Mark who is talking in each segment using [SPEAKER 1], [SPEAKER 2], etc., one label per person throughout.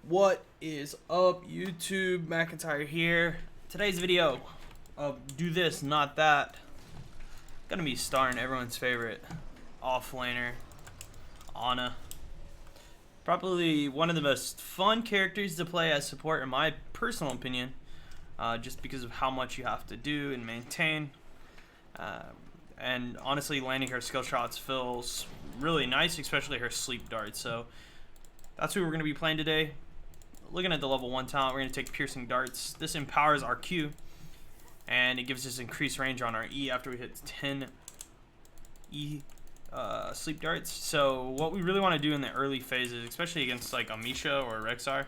[SPEAKER 1] What is up, YouTube? McIntyre here. Today's video of do this, not that. Gonna be starring everyone's favorite offlaner, Ana. Probably one of the most fun characters to play as support, in my personal opinion, just because of how much you have to do and maintain. And honestly, landing her skill shots feels really nice, especially her sleep dart. So that's who we're going to be playing today. Looking at the level 1 talent, we're going to take piercing darts. This empowers our Q, and it gives us increased range on our E after we hit 10 E sleep darts. So what we really want to do in the early phases, especially against like a Misha or a Rexar,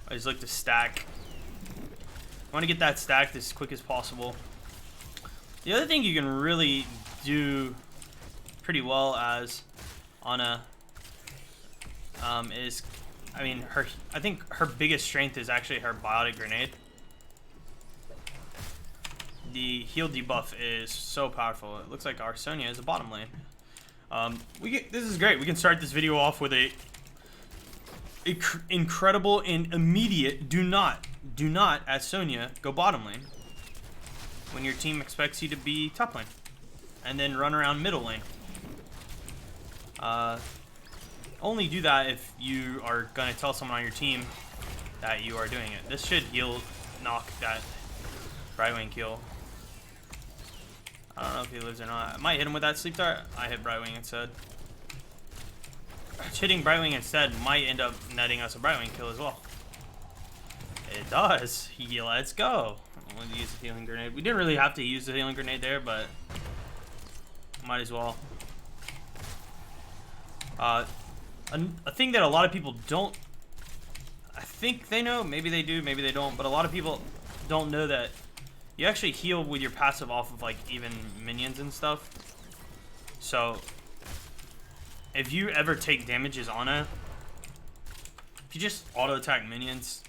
[SPEAKER 1] is look to stack. I want to get that stacked as quick as possible. The other thing you can really do pretty well as Ana is, I think her biggest strength is actually her biotic grenade. The heal debuff is so powerful. It looks like our Sonya is a bottom lane. This is great. We can start this video off with a incredible and immediate do not as Sonya go bottom lane when your team expects you to be top lane, and then run around middle lane. Only do that if you are gonna tell someone on your team that you are doing it. This should knock that Brightwing kill. I don't know if he lives or not. I might hit him with that sleep dart. I hit Brightwing instead. Hitting Brightwing instead might end up netting us a Brightwing kill as well. It does. Let's go. I'm going to use the healing grenade. We didn't really have to use the healing grenade there, but might as well. A thing that a lot of people don't, I think they know, maybe they do, maybe they don't, but a lot of people don't know that you actually heal with your passive off of like even minions and stuff. So if you ever take damages on it, if you just auto attack minions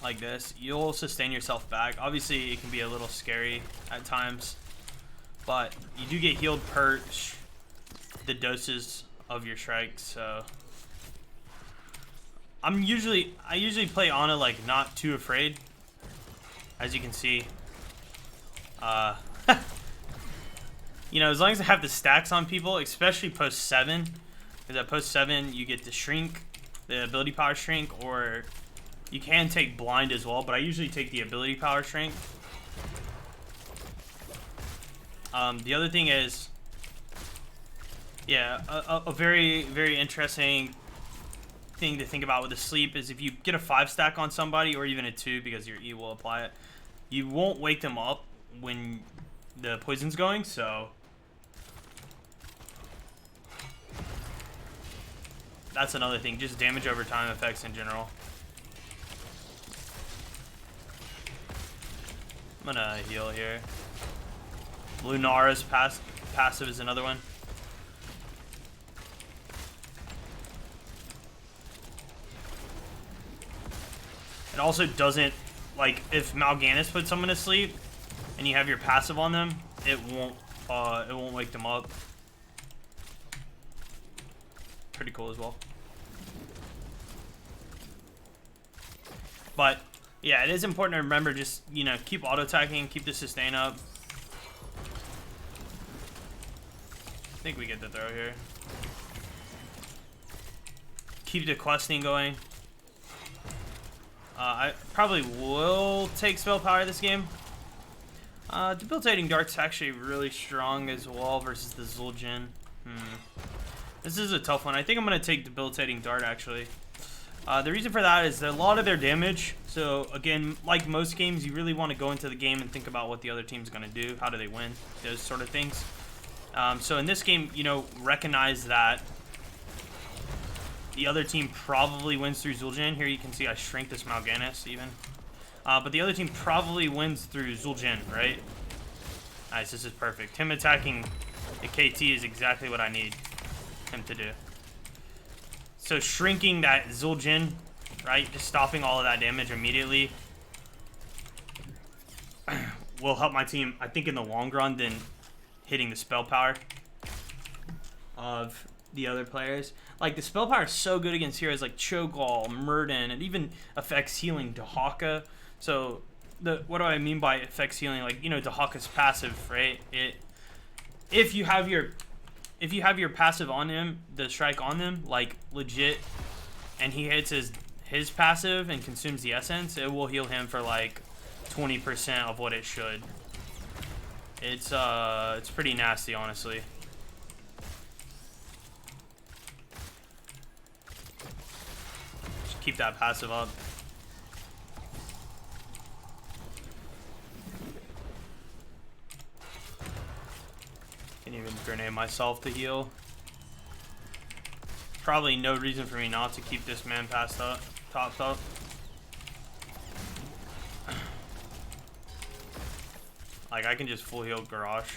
[SPEAKER 1] like this, you'll sustain yourself back. Obviously it can be a little scary at times, but you do get healed per the doses of your strikes. So I usually play Ana like not too afraid, as you can see. You know, as long as I have the stacks on people, especially post 7, because at post 7 you get the shrink, the ability power shrink, or you can take blind as well, but I usually take the ability power shrink. The other thing is, yeah, a very interesting thing to think about with the sleep is if you get a 5 stack on somebody, or even a 2 because your E will apply it, you won't wake them up when the poison's going. So that's another thing, just damage over time effects in general. I'm gonna heal here. Lunara's passive is another one. It also doesn't, like, if Mal'Ganis puts someone to sleep and you have your passive on them, it won't wake them up. Pretty cool as well. But yeah, it is important to remember, just, you know, keep auto attacking, keep the sustain up. I think we get the throw here. Keep the questing going. I probably will take spell power this game. Debilitating dart's actually really strong as well versus the Zul'jin. This is a tough one. I think I'm gonna take debilitating dart actually. The reason for that is that a lot of their damage. So again, like most games, you really want to go into the game and think about what the other team's gonna do. How do they win? Those sort of things. So in this game, you know, recognize that the other team probably wins through Zul'jin. Here you can see I shrink this Mal'Ganis even. But the other team probably wins through Zul'jin, right? Nice, this is perfect. Him attacking the KT is exactly what I need him to do. So shrinking that Zul'jin, right, just stopping all of that damage immediately will help my team, I think, in the long run than hitting the spell power of the other players. Like, the spell power is so good against heroes like Cho'Gall, Murden, and even affects healing Dahaka. So, what do I mean by affects healing? Like, you know, Dahaka's passive, right? If you have your passive on him, the strike on them, like, legit, and he hits his passive and consumes the essence, it will heal him for, like, 20% of what it should. It's pretty nasty, honestly. Just keep that passive up. Can even grenade myself to heal. Probably no reason for me not to keep this man topped up. Like, I can just full heal Garrosh.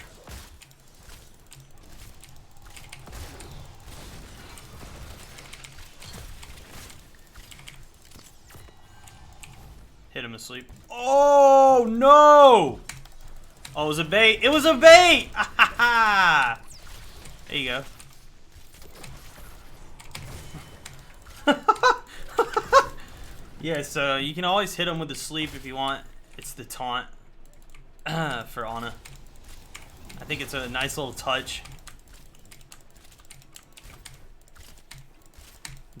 [SPEAKER 1] Hit him asleep. Oh, no! Oh, it was a bait. It was a bait! There you go. Yeah, so you can always hit him with the sleep if you want. It's the taunt for Ana. I think it's a nice little touch.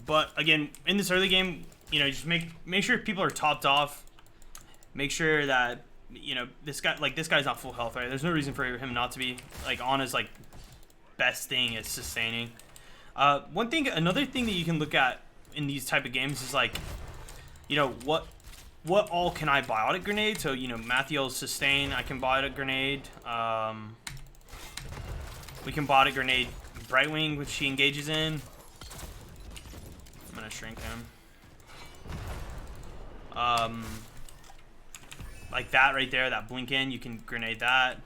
[SPEAKER 1] But again, in this early game, you know, just make sure people are topped off. Make sure that, you know, this guy's not full health, right? There's no reason for him not to be. Like, Ana's like best thing is sustaining. Another thing that you can look at in these type of games is, like, you know, what all can I biotic grenade? So, you know, Mathiel's sustain, I can biotic grenade. We can biotic grenade Brightwing, which she engages in. I'm gonna shrink him. Like that right there, that blink in, you can grenade that.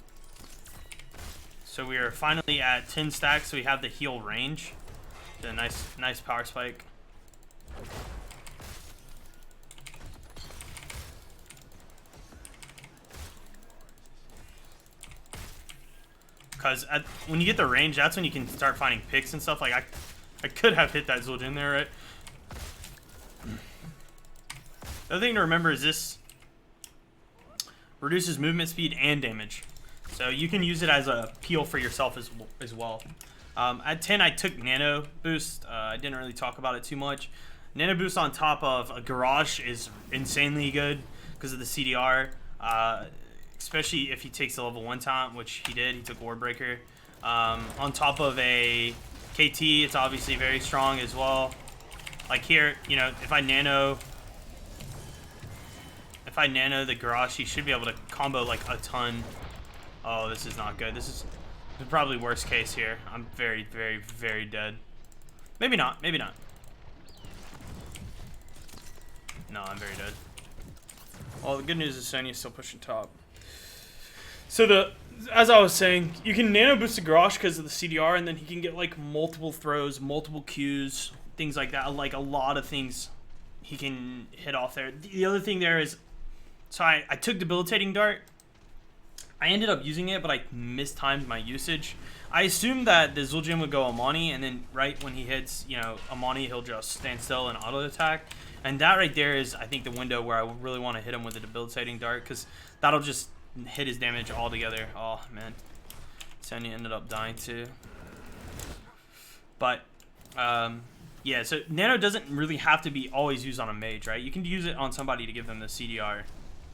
[SPEAKER 1] So we are finally at 10 stacks, so we have the heal range. It's a nice power spike. Because when you get the range, that's when you can start finding picks and stuff. Like, I could have hit that Zul'jin there, right? The other thing to remember is this reduces movement speed and damage. So you can use it as a peel for yourself as well. At 10, I took Nano Boost. I didn't really talk about it too much. Nano Boost on top of a Garrosh is insanely good because of the CDR. Especially if he takes the level 1 taunt, which he did. He took Warbreaker. On top of a KT, it's obviously very strong as well. Like here, you know, if I nano the Garrosh, he should be able to combo like a ton. Oh, this is not good. This is probably worst case here. I'm very, very, very dead. Maybe not. Maybe not. No, I'm very dead. Well, the good news is Sonya's still pushing top. So as I was saying, you can nano boost the Garrosh because of the CDR, and then he can get like multiple throws, multiple Qs, things like that. Like a lot of things he can hit off there. The other thing there is, so I took Debilitating Dart. I ended up using it, but I mistimed my usage. I assumed that the Zul'jin would go Amani, and then right when he hits, you know, Amani, he'll just stand still and auto attack. And that right there is, I think, the window where I really want to hit him with a Debilitating Dart, because that'll just hit his damage all together. Oh man, Sonya ended up dying too. But yeah, so Nano doesn't really have to be always used on a mage, right? You can use it on somebody to give them the CDR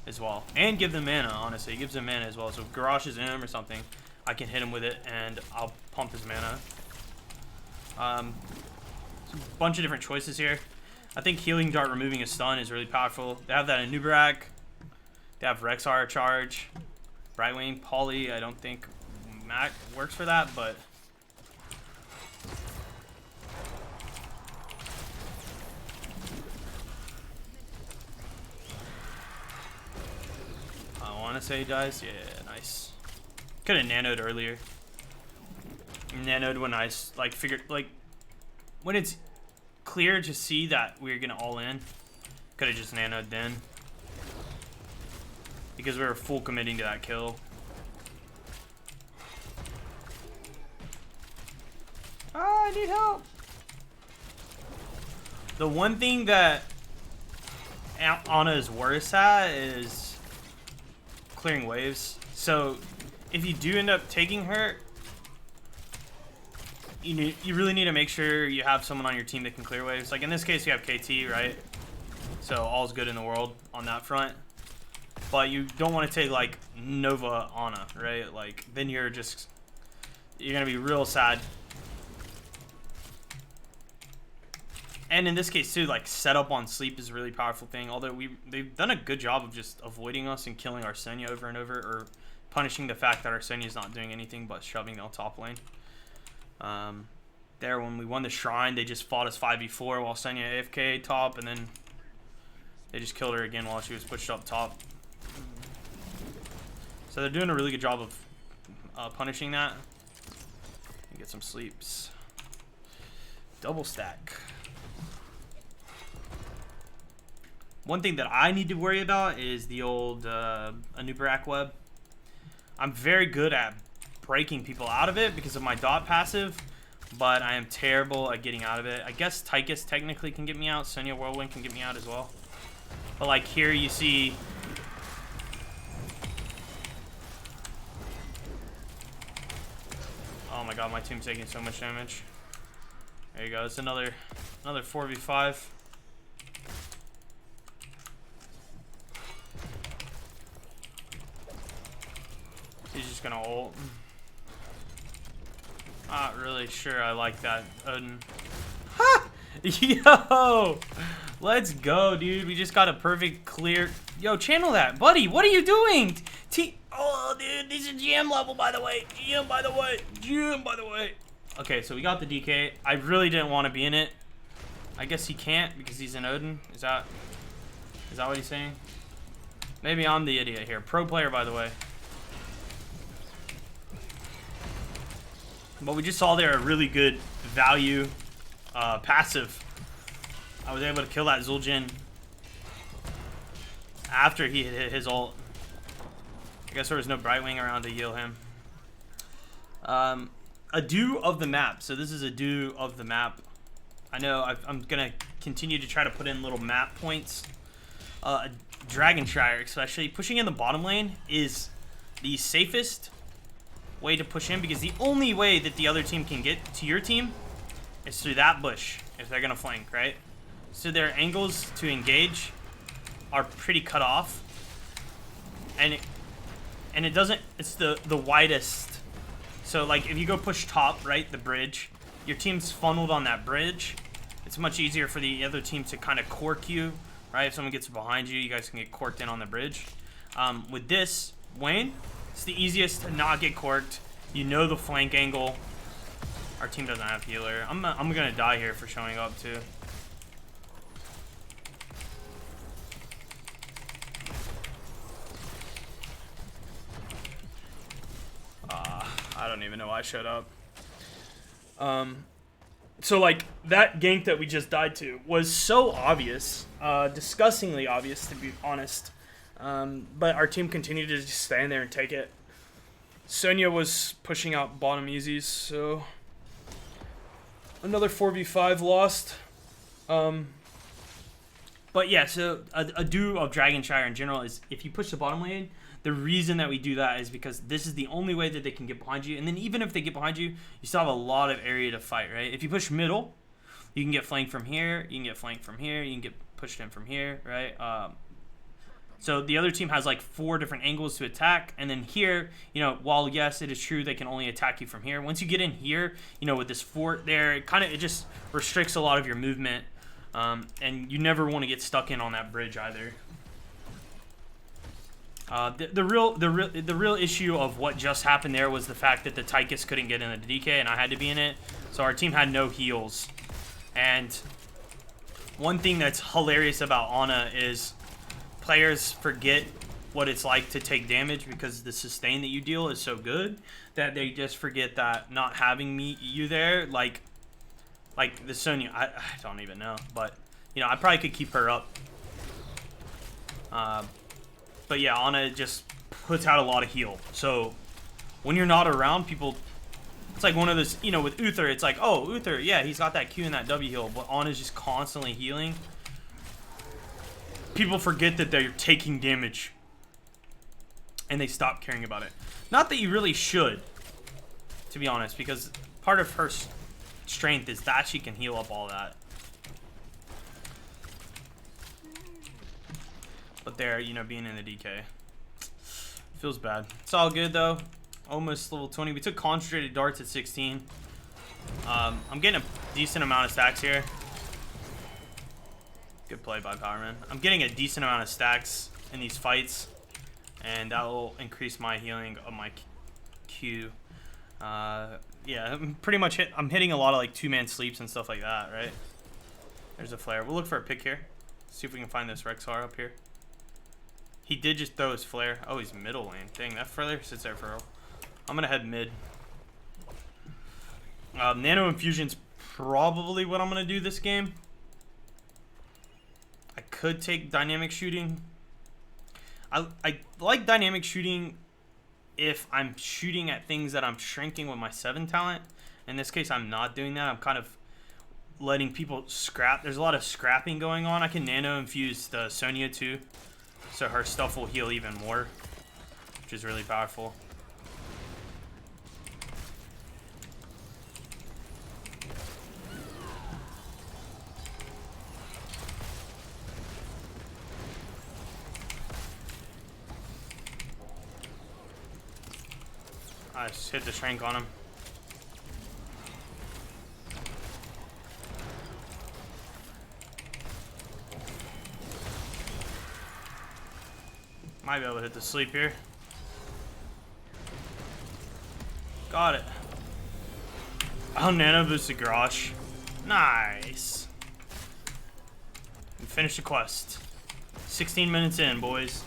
[SPEAKER 1] as well, and give them mana. Honestly, it gives them mana as well. So if Garrosh is in him or something, I can hit him with it and I'll pump his mana. A bunch of different choices here. I think Healing Dart removing a stun is really powerful. They have that in Nubarak. They have Rexar charge, Brightwing, Poly. I don't think Mac works for that, but I want to say he dies. Yeah, nice. Could have nanoed earlier. Nanoed when I like figured, like when it's clear to see that we're gonna all in. Could have just nanoed then, because we were full committing to that kill. Ah, I need help. The one thing that Ana is worse at is clearing waves. So if you do end up taking her, you really need to make sure you have someone on your team that can clear waves. Like in this case, you have KT, right? So all's good in the world on that front. But you don't want to take like Nova Ana, right? Like then you're gonna be real sad. And in this case too, like setup on sleep is a really powerful thing. Although they've done a good job of just avoiding us and killing our Sonya over and over, or punishing the fact that our Sonya is not doing anything but shoving down top lane. There when we won the shrine, they just fought us 5v4 while Sonya AFK top, and then they just killed her again while she was pushed up top. So they're doing a really good job of punishing that. Get some sleeps. Double stack. One thing that I need to worry about is the old Anubarak web. I'm very good at breaking people out of it because of my dot passive, but I am terrible at getting out of it. I guess Tychus technically can get me out. Sonya Whirlwind can get me out as well. But like here you see... Oh my god, my team's taking so much damage. There you go. It's another 4v5. He's just gonna ult. Not really sure I like that, Odin. Ha! Yo! Let's go, dude. We just got a perfect clear... Yo, channel that. Buddy, what are you doing? Oh, dude, this is GM level, by the way. GM, by the way. GM, by the way. Okay, so we got the DK. I really didn't want to be in it. I guess he can't because he's an Odin. Is that what he's saying? Maybe I'm the idiot here. Pro player, by the way. But we just saw there a really good value passive. I was able to kill that Zul'jin after he hit his ult. I guess there was no Brightwing around to heal him. A do of the map. So this is a do of the map. I know I'm going to continue to try to put in little map points. Dragonshire especially. Pushing in the bottom lane is the safest way to push in, because the only way that the other team can get to your team is through that bush if they're going to flank, right? So their angles to engage are pretty cut off. And it doesn't, it's the widest. So like if you go push top, right, the bridge, your team's funneled on that bridge. It's much easier for the other team to kind of cork you, right? If someone gets behind you, you guys can get corked in on the bridge. With this, Wayne, it's the easiest to not get corked. You know the flank angle. Our team doesn't have healer. I'm gonna die here for showing up too. I don't even know why I showed up. So like that gank that we just died to was so obvious, disgustingly obvious to be honest. But our team continued to just stand there and take it. Sonya was pushing out bottom easies, so another 4v5 lost. But yeah, so a do of Dragonshire in general is if you push the bottom lane, the reason that we do that is because this is the only way that they can get behind you. And then even if they get behind you, you still have a lot of area to fight, right? If you push middle, you can get flanked from here, you can get flanked from here, you can get pushed in from here, right? So the other team has like 4 different angles to attack. And then here, you know, while yes, it is true they can only attack you from here. Once you get in here, you know, with this fort there, it just restricts a lot of your movement. And you never want to get stuck in on that bridge either. The real issue of what just happened there was the fact that the Tychus couldn't get in the DK and I had to be in it. So our team had no heals. And one thing that's hilarious about Ana is players forget what it's like to take damage because the sustain that you deal is so good that they just forget that not having you there, like the Sonya, I don't even know, but you know, I probably could keep her up. But yeah, Ana just puts out a lot of heal. So when you're not around, people It's like one of those, you know, with Uther, it's like, oh, Uther, yeah, he's got that Q and that W heal, but Ana's just constantly healing. People forget that they're taking damage, and they stop caring about it. Not that you really should, to be honest, because part of her strength is that she can heal up all that. But there, you know, being in the DK feels bad. It's all good though. Almost level 20. We took concentrated darts at 16. I'm getting a decent amount of stacks here. Good play by Powerman. I'm getting a decent amount of stacks in these fights, and that will increase my healing of my Q. Yeah, I'm pretty much I'm hitting a lot of like 2-man sleeps and stuff like that, right? There's a flare. We'll look for a pick here. See if we can find this Rexar up here. He did just throw his flare. Oh, he's middle lane. Dang, that flare sits there for real. I'm gonna head mid. Nano Infusion's probably what I'm gonna do this game. I could take dynamic shooting. I like dynamic shooting if I'm shooting at things that I'm shrinking with my 7 talent. In this case, I'm not doing that. I'm kind of letting people scrap. There's a lot of scrapping going on. I can nano infuse the Sonya too, so her stuff will heal even more, which is really powerful. I just hit the shrink on him. Might be able to hit the sleep here. Got it. Oh, nano boosted Garrosh. Nice. We finished the quest. 16 minutes in, boys.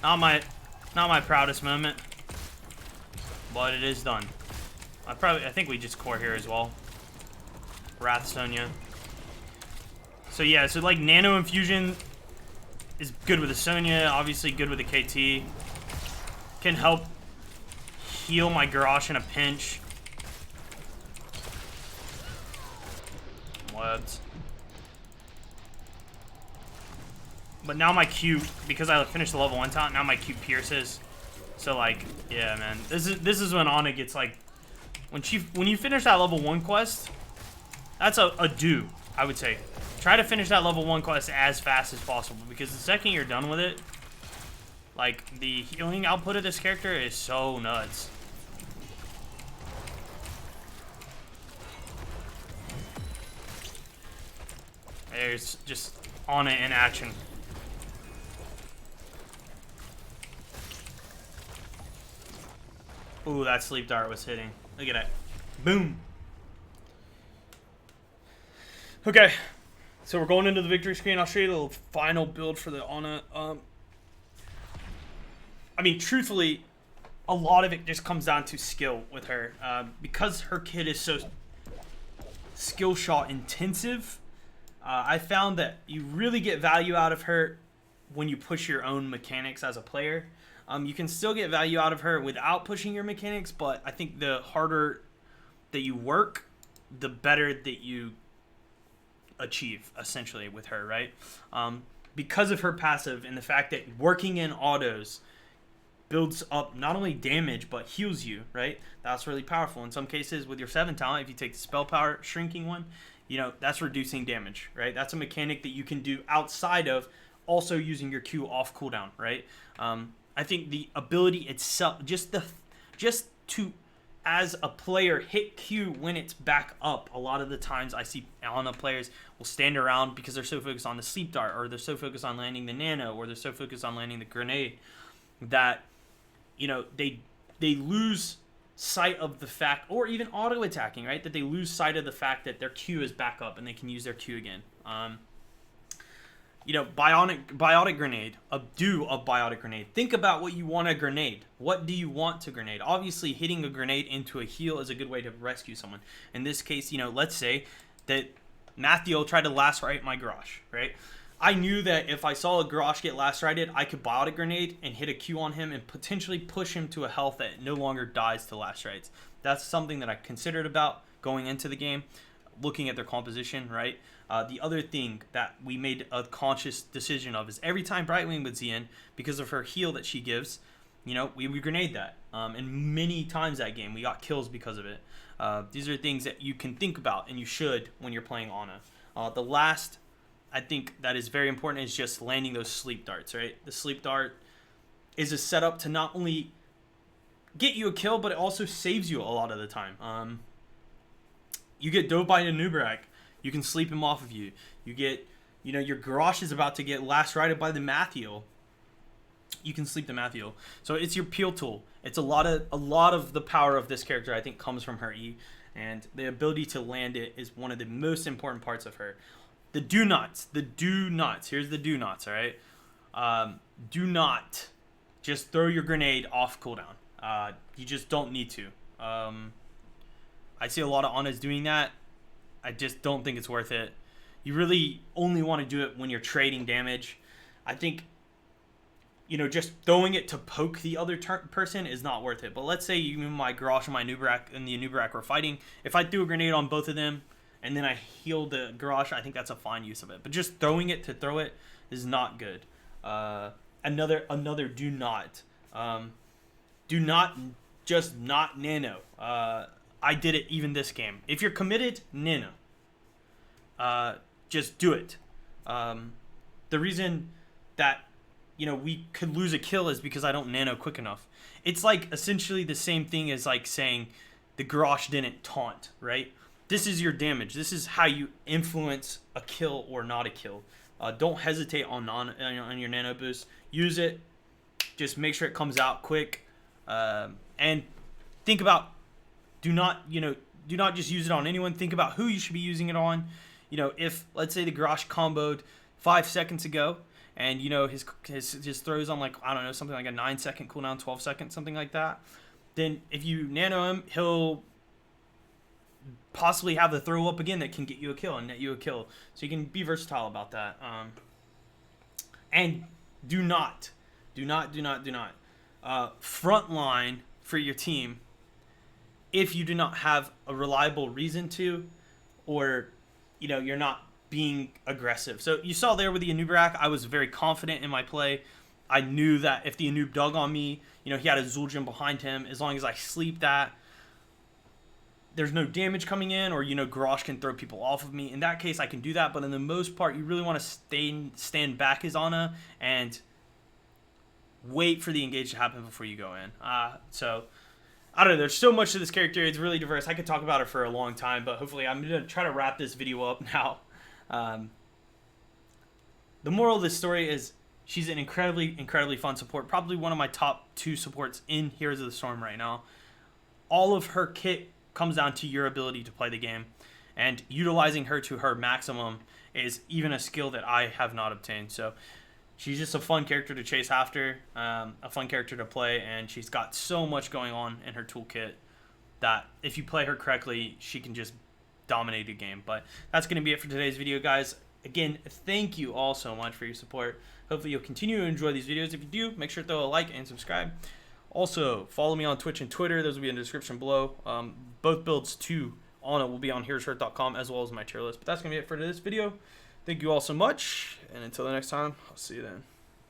[SPEAKER 1] Not my proudest moment, but it is done. I think we just core here as well. Wrath Sonya. So yeah, so like nano infusion is good with the Sonya, obviously good with the KT. Can help heal my Garrosh in a pinch. Webbed. But now my Q, because I finished the level 1 talent, now my Q pierces. So like, yeah, man, this is when Ana gets like, when you finish that level 1 quest, that's a do, I would say. Try to finish that level 1 quest as fast as possible, because the second you're done with it, like the healing output of this character is so nuts. There's just Ana in action. Ooh, that sleep dart was hitting. Look at that. Boom. Okay. So we're going into the victory screen. I'll show you the little final build for the Ana. I mean, truthfully, a lot of it just comes down to skill with her. Because her kit is so skill shot intensive, I found that you really get value out of her when you push your own mechanics as a player. You can still get value out of her without pushing your mechanics, but I think the harder that you work, the better that you achieve, essentially, with her, right? Because of her passive and the fact that working in autos builds up not only damage, but heals you, right? That's really powerful. In some cases, with your 7 talent, if you take the spell power shrinking one, you know, that's reducing damage, right? That's a mechanic that you can do outside of also using your Q off cooldown, right? I think the ability itself, just to, as a player, hit Q when it's back up. A lot of the times I see Ana players will stand around because they're so focused on the sleep dart, or they're so focused on landing the nano, or they're so focused on landing the grenade that, you know, they lose sight of the fact, or even auto attacking, right? That they lose sight of the fact that their Q is back up and they can use their Q again. You know, biotic grenade, a biotic grenade. Think about what you want a grenade. What do you want to grenade? Obviously, hitting a grenade into a heal is a good way to rescue someone. In this case, you know, let's say that Matthew tried to last right my Garrosh, right? I knew that if I saw a Garrosh get last righted, I could biotic grenade and hit a Q on him and potentially push him to a health that no longer dies to last rights. That's something that I considered about going into the game, looking at their composition, right? The other thing that we made a conscious decision of is every time Brightwing would Z in, because of her heal that she gives, you know, we grenade that. And many times that game, we got kills because of it. These are things that you can think about, and you should when you're playing Ana. The last, I think, that is very important is just landing those sleep darts, right? The sleep dart is a setup to not only get you a kill, but it also saves you a lot of the time. You get dove by a Nubarak, you can sleep him off of you. You get, you know, your Garrosh is about to get last righted by the Matthew. You can sleep the Matthew. So it's your peel tool. It's a lot of the power of this character, I think, comes from her E, and the ability to land it is one of the most important parts of her. The do nots. Here's the do nots, all right? Do not just throw your grenade off cooldown. You just don't need to. I see a lot of Anas doing that. I just don't think it's worth it. You really only want to do it when you're trading damage. I think, you know, just throwing it to poke the other person is not worth it. But let's say you and my Garrosh and my Nubarak and the Nubarak were fighting. If I threw a grenade on both of them and then I healed the Garrosh, I think that's a fine use of it. But just throwing it to throw it is not good. Another do not. Do not just not nano. I did it even this game. If you're committed, nano. Just do it. The reason that, you know, we could lose a kill is because I don't nano quick enough. It's like essentially the same thing as like saying the Garrosh didn't taunt, right? This is your damage. This is how you influence a kill or not a kill. Don't hesitate on your nano boost. Use it. Just make sure it comes out quick. And think about, do not just use it on anyone. Think about who you should be using it on. You know, if let's say the Garrosh comboed 5 seconds ago, and you know his throws on like, I don't know, something like a 9-second cooldown, 12 seconds, something like that. Then if you nano him, he'll possibly have the throw up again that can get you a kill and net you a kill. So you can be versatile about that. And do not front line for your team if you do not have a reliable reason to, or, you know, you're not being aggressive. So you saw there with the Anubarak, I was very confident in my play. I knew that if the Anub dug on me, you know, he had a Zul'jin behind him. As long as I sleep that, there's no damage coming in, or, you know, Garrosh can throw people off of me. In that case, I can do that. But in the most part, you really want to stand back as Ana and wait for the engage to happen before you go in. So I don't know. There's so much to this character. It's really diverse. I could talk about it for a long time, but hopefully I'm going to try to wrap this video up now. The moral of this story is she's an incredibly fun support. Probably one of my top 2 supports in Heroes of the Storm right now. All of her kit comes down to your ability to play the game. And utilizing her to her maximum is even a skill that I have not obtained. So she's just a fun character to chase after, a fun character to play, and she's got so much going on in her toolkit that if you play her correctly, she can just dominate a game. But that's going to be it for today's video, guys. Again, thank you all so much for your support. Hopefully you'll continue to enjoy these videos. If you do, make sure to throw a like and subscribe. Also, follow me on Twitch and Twitter. Those will be in the description below. Both builds to Ana will be on heroeshirt.com as well as my tier list. But that's going to be it for this video. Thank you all so much, and until the next time, I'll see you then.